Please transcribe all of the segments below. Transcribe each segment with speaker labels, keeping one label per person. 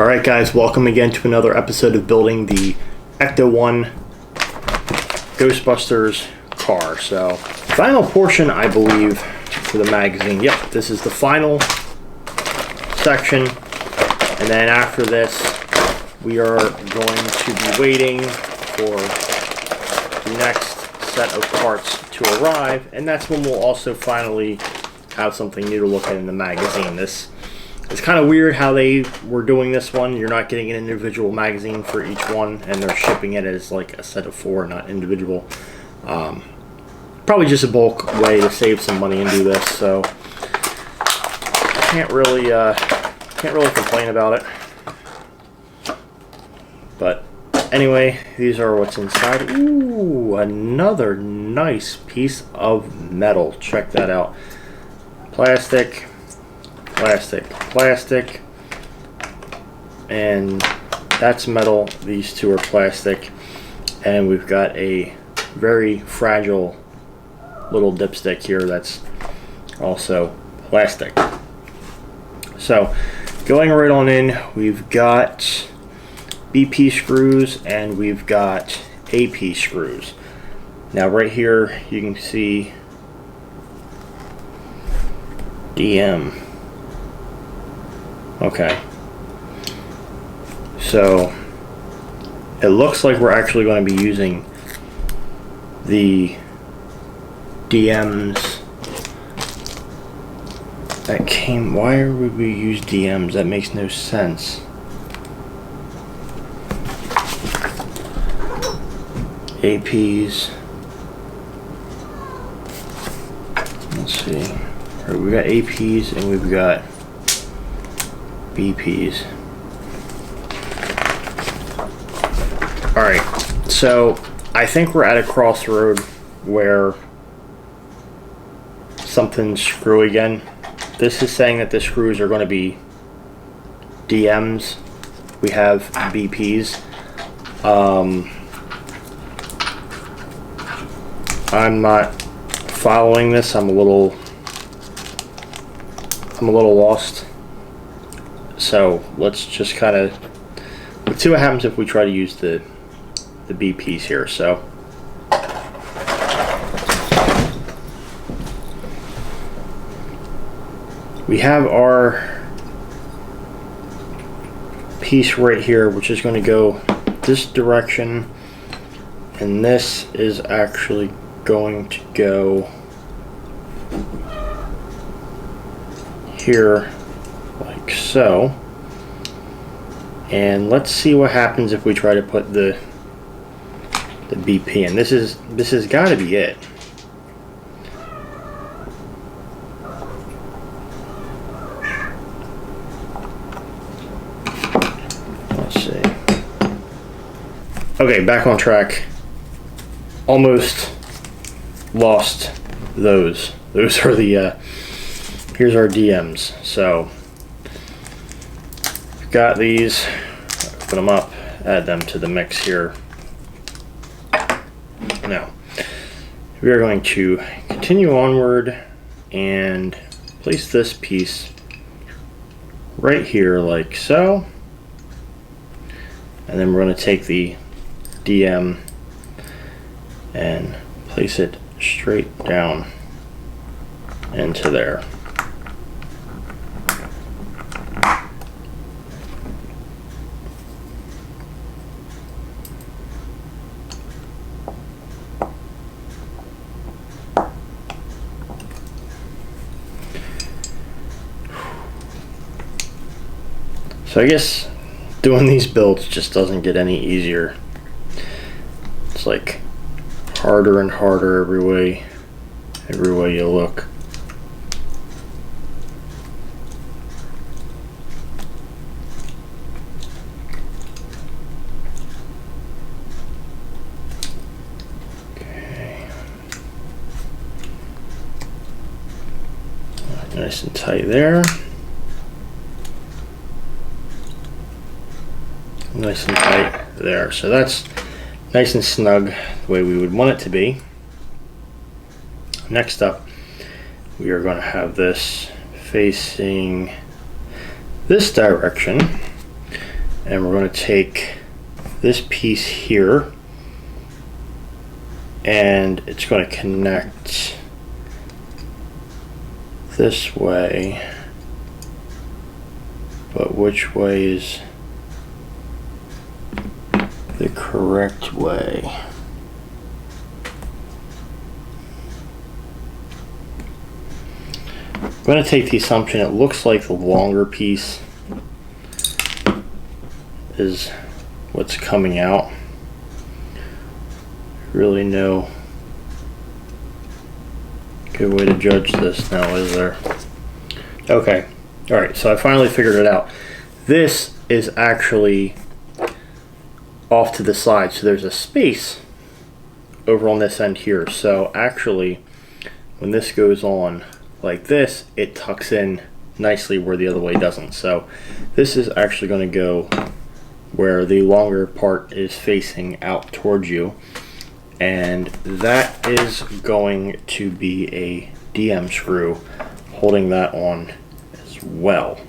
Speaker 1: Alright guys, welcome again to another episode of building the ECTO-1 Ghostbusters car. So, final portion, I believe, for the magazine. Yep, this is the final section. And then after this, we are going to be waiting for the next set of parts to arrive. And that's when we'll also finally have something new to look at in the magazine. It's kind of weird how they were doing this one. You're not getting an individual magazine for each one, and they're shipping it as like a set of 4, not individual. Probably just a bulk way to save some money and do this. So can't really complain about it. But anyway, these are what's inside. Ooh, another nice piece of metal. Check that out. Plastic. Plastic, and that's metal. These two are plastic, and we've got a very fragile little dipstick here that's also plastic. So going right on in, we've got BP screws and we've got AP screws. Now right here you can see DM. Okay, so it looks like we're actually going to be using the DMs that came. Why would we use DMs? That makes no sense. APs. Let's see. All right, we got APs and we've got BPs. Alright, so I think we're at a crossroad where something's screwy again. This is saying that the screws are going to be DMs. We have BPs. I'm not following this. I'm a little lost. So let's just kind of see what happens if we try to use the BPs here. So we have our piece right here, which is going to go this direction, and this is actually going to go here like so. And let's see what happens if we try to put the BP in. This has got to be it. Let's see. Okay, back on track. Almost lost those. Those are the here's our DMs. So we've got these, put them up, add them to the mix here. Now we are going to continue onward and place this piece right here like so, and then we're going to take the DM and place it straight down into there. So I guess doing these builds just doesn't get any easier. It's like harder and harder every way you look. Okay. Nice and tight there. Nice and tight there. So that's nice and snug the way we would want it to be. Next up, we are going to have this facing this direction, and we're going to take this piece here, and it's going to connect this way, but which way is the correct way? I'm going to take the assumption it looks like the longer piece is what's coming out. Really no good way to judge this now, is there? Okay, alright, so I finally figured it out. This is actually off to the side, so there's a space over on this end here. So actually, when this goes on like this, it tucks in nicely where the other way doesn't. So this is actually going to go where the longer part is facing out towards you, and that is going to be a DM screw holding that on as well.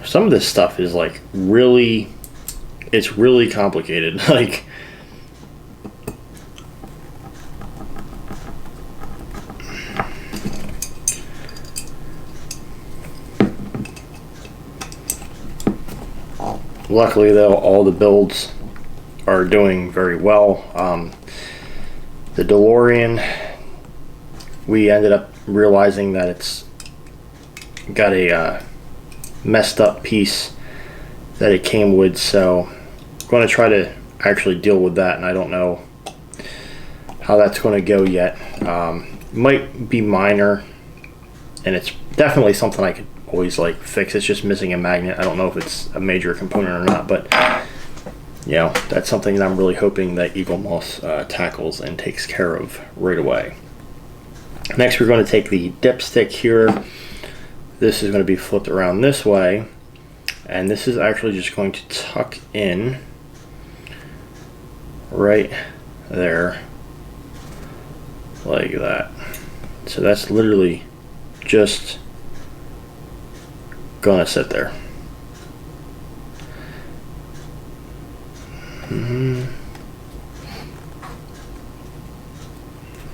Speaker 1: Some of this stuff is like really, it's really complicated. Like, luckily though, all the builds are doing very well. The DeLorean, we ended up realizing that it's got a messed up piece that it came with, so I'm going to try to actually deal with that, and I don't know how that's going to go yet. Might be minor, and it's definitely something I could always like fix. It's just missing a magnet. I don't know if it's a major component or not, but you know, that's something that I'm really hoping that Eagle Moss tackles and takes care of right away. Next, we're going to take the dipstick here. This is going to be flipped around this way, and this is actually just going to tuck in right there like that. So that's literally just gonna sit there.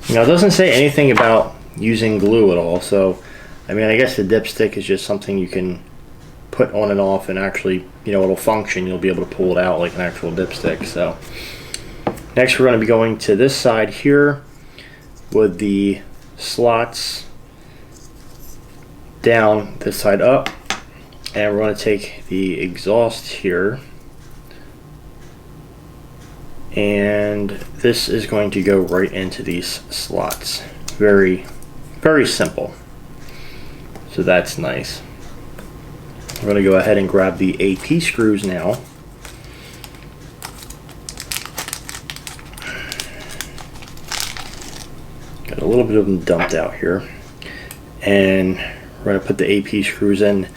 Speaker 1: Now it doesn't say anything about using glue at all, so I mean, I guess the dipstick is just something you can put on and off, and actually, you know, it'll function. You'll be able to pull it out like an actual dipstick. So next, we're going to be going to this side here with the slots down, this side up, and we're going to take the exhaust here, and this is going to go right into these slots. Very, very simple. So that's nice. We're going to go ahead and grab the AP screws now. Got a little bit of them dumped out here, and we're going to put the AP screws in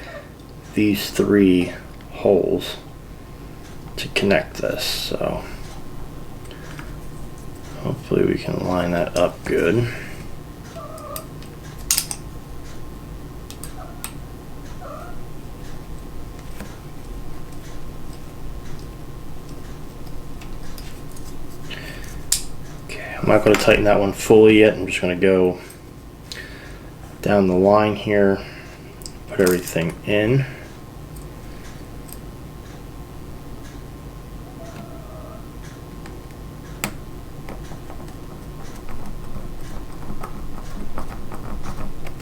Speaker 1: these three holes to connect this. So hopefully we can line that up good. I'm not going to tighten that one fully yet. I'm just going to go down the line here, put everything in.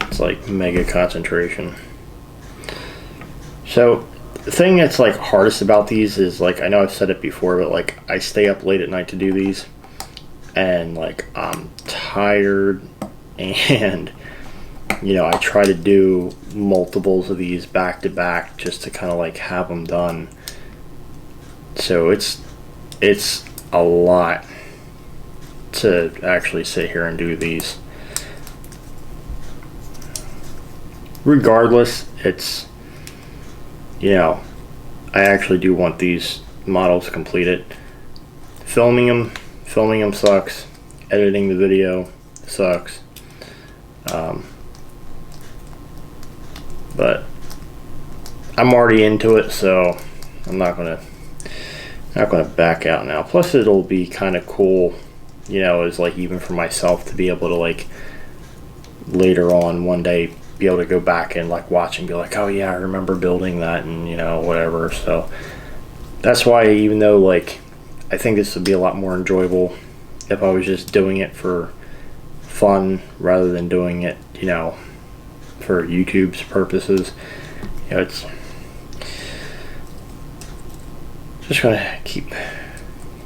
Speaker 1: It's like mega concentration. So the thing that's like hardest about these is, like, I know I've said it before, but like I stay up late at night to do these, and like I'm tired, and you know, I try to do multiples of these back to back just to kind of like have them done. So it's a lot to actually sit here and do these. Regardless, it's, you know, I actually do want these models completed. Filming them sucks. Editing the video sucks. But I'm already into it, so I'm not gonna back out now. Plus it'll be kind of cool, you know, as like even for myself to be able to like later on one day be able to go back and like watch and be like, oh yeah, I remember building that, and you know, whatever. So that's why, even though like I think this would be a lot more enjoyable if I was just doing it for fun rather than doing it, you know, for YouTube's purposes. You know, it's just gonna keep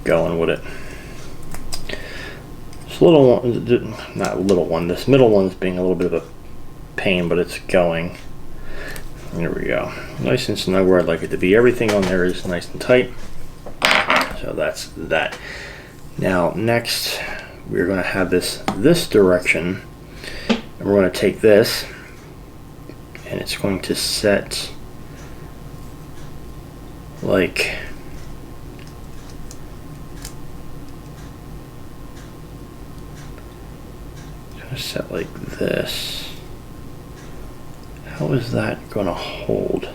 Speaker 1: going with it. This little one, not little one, this middle one's being a little bit of a pain, but it's going. There we go. Nice and snug where I'd like it to be. Everything on there is nice and tight. So that's that. Now next we're going to have this direction, and we're going to take this, and it's going to set like this. How is that going to hold?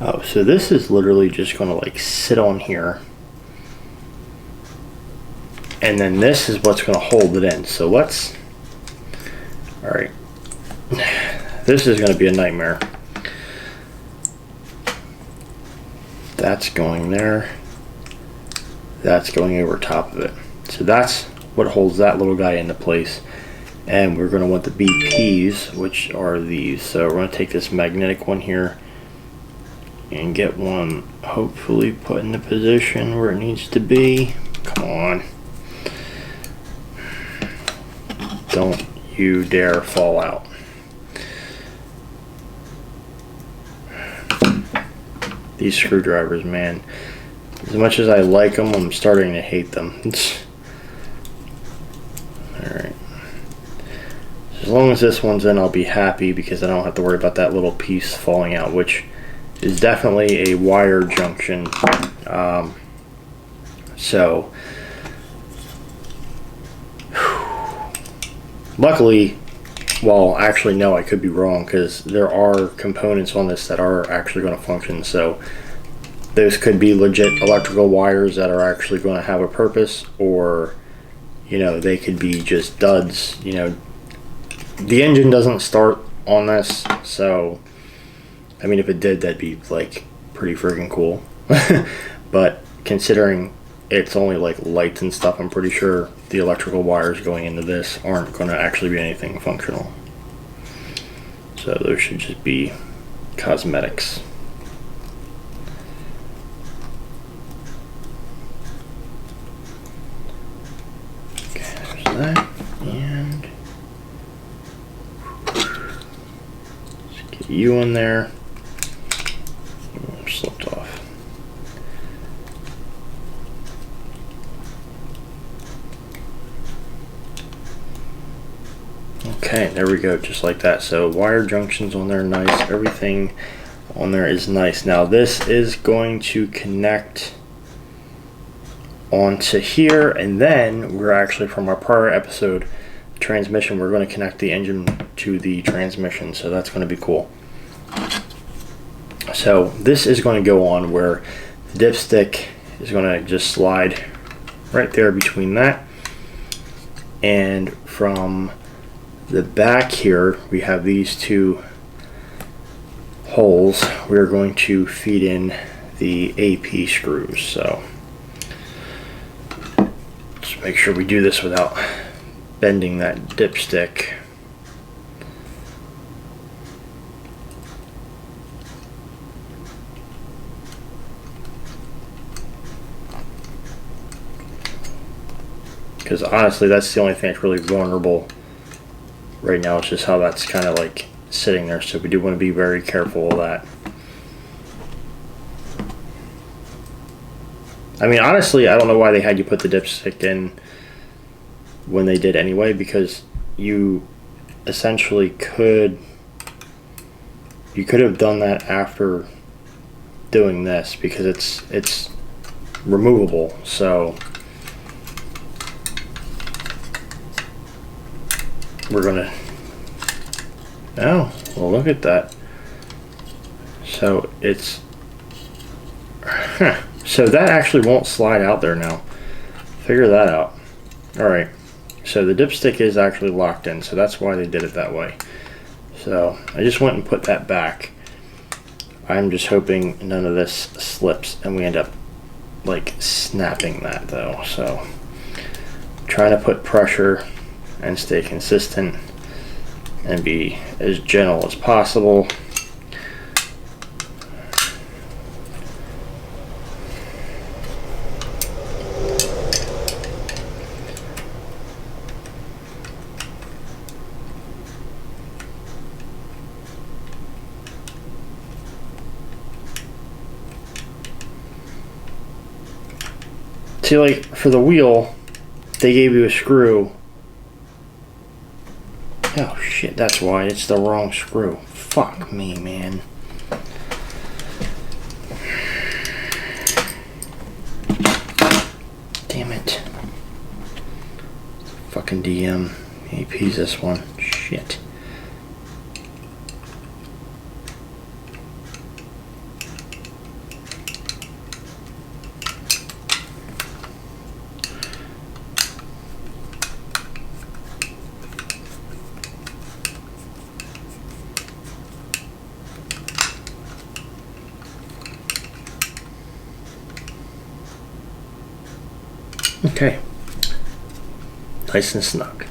Speaker 1: Oh, so this is literally just going to like sit on here, and then this is what's going to hold it in. So let's, all right, this is going to be a nightmare. That's going there, that's going over top of it. So that's what holds that little guy into place. And we're going to want the BPs, which are these. So we're going to take this magnetic one here and get one hopefully put in the position where it needs to be. Come on. Don't you dare fall out. These screwdrivers, man. As much as I like them, I'm starting to hate them. Alright. As long as this one's in, I'll be happy, because I don't have to worry about that little piece falling out, which is definitely a wire junction. So luckily, well, actually no, I could be wrong, because there are components on this that are actually going to function. So those could be legit electrical wires that are actually going to have a purpose, or you know, they could be just duds. You know, the engine doesn't start on this, so I mean, if it did, that'd be like pretty freaking cool. But considering it's only like lights and stuff, I'm pretty sure the electrical wires going into this aren't going to actually be anything functional. So those should just be cosmetics. Okay, there's that. And let's get you in there. Slipped off. Okay, there we go, just like that. So wire junctions on there, nice. Everything on there is nice. Now this is going to connect onto here, and then we're actually, from our prior episode transmission, we're going to connect the engine to the transmission. So that's going to be cool. So this is going to go on where the dipstick is going to just slide right there between that, and from the back here we have these two holes. We're going to feed in the AP screws. So just make sure we do this without bending that dipstick. Because honestly, that's the only thing that's really vulnerable right now. It's just how that's kind of like sitting there. So we do want to be very careful of that. I mean, honestly, I don't know why they had you put the dipstick in when they did anyway, because you essentially could have done that after doing this, because it's removable. So we're gonna, oh, Well, look at that. So it's... Huh. So that actually won't slide out there now. Figure that out. Alright. So the dipstick is actually locked in, so that's why they did it that way. So I just went and put that back. I'm just hoping none of this slips and we end up like snapping that though. So I'm trying to put pressure and stay consistent and be as gentle as possible. See, like, for the wheel, they gave you a screw. Oh, shit, that's why. It's the wrong screw. Fuck me, man. Damn it. Fucking DM. AP's this one. Shit. Okay, nice and snug.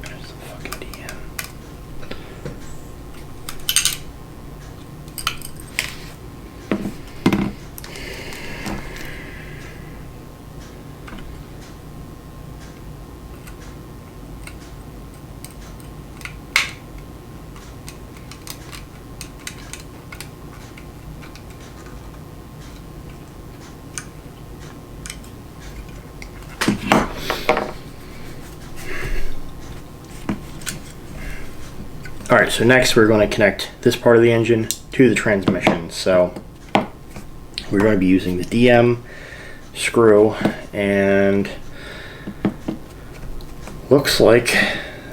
Speaker 1: There's the fucking DM. Alright, so next we're going to connect this part of the engine to the transmission. So we're going to be using the DM screw, and looks like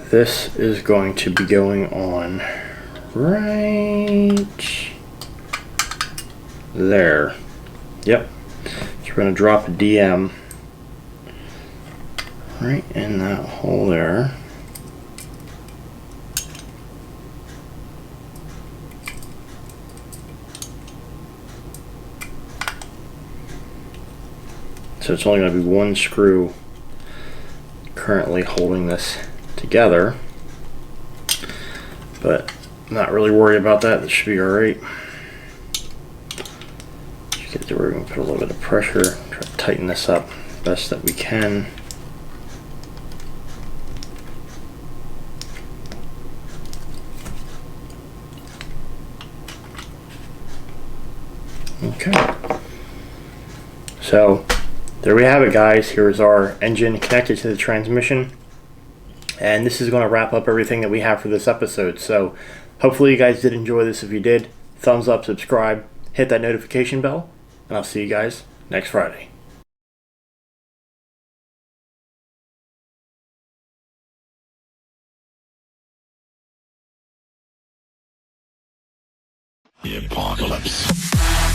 Speaker 1: this is going to be going on right there. Yep. So we're going to drop a DM right in that hole there. So it's only going to be one screw currently holding this together, but I'm not really worried about that. This should be alright. Just get to where we can put a little bit of pressure, try to tighten this up best that we can. Okay. So there we have it, guys. Here's our engine connected to the transmission. And this is going to wrap up everything that we have for this episode. So hopefully you guys did enjoy this. If you did, thumbs up, subscribe, hit that notification bell, and I'll see you guys next Friday.
Speaker 2: The apocalypse.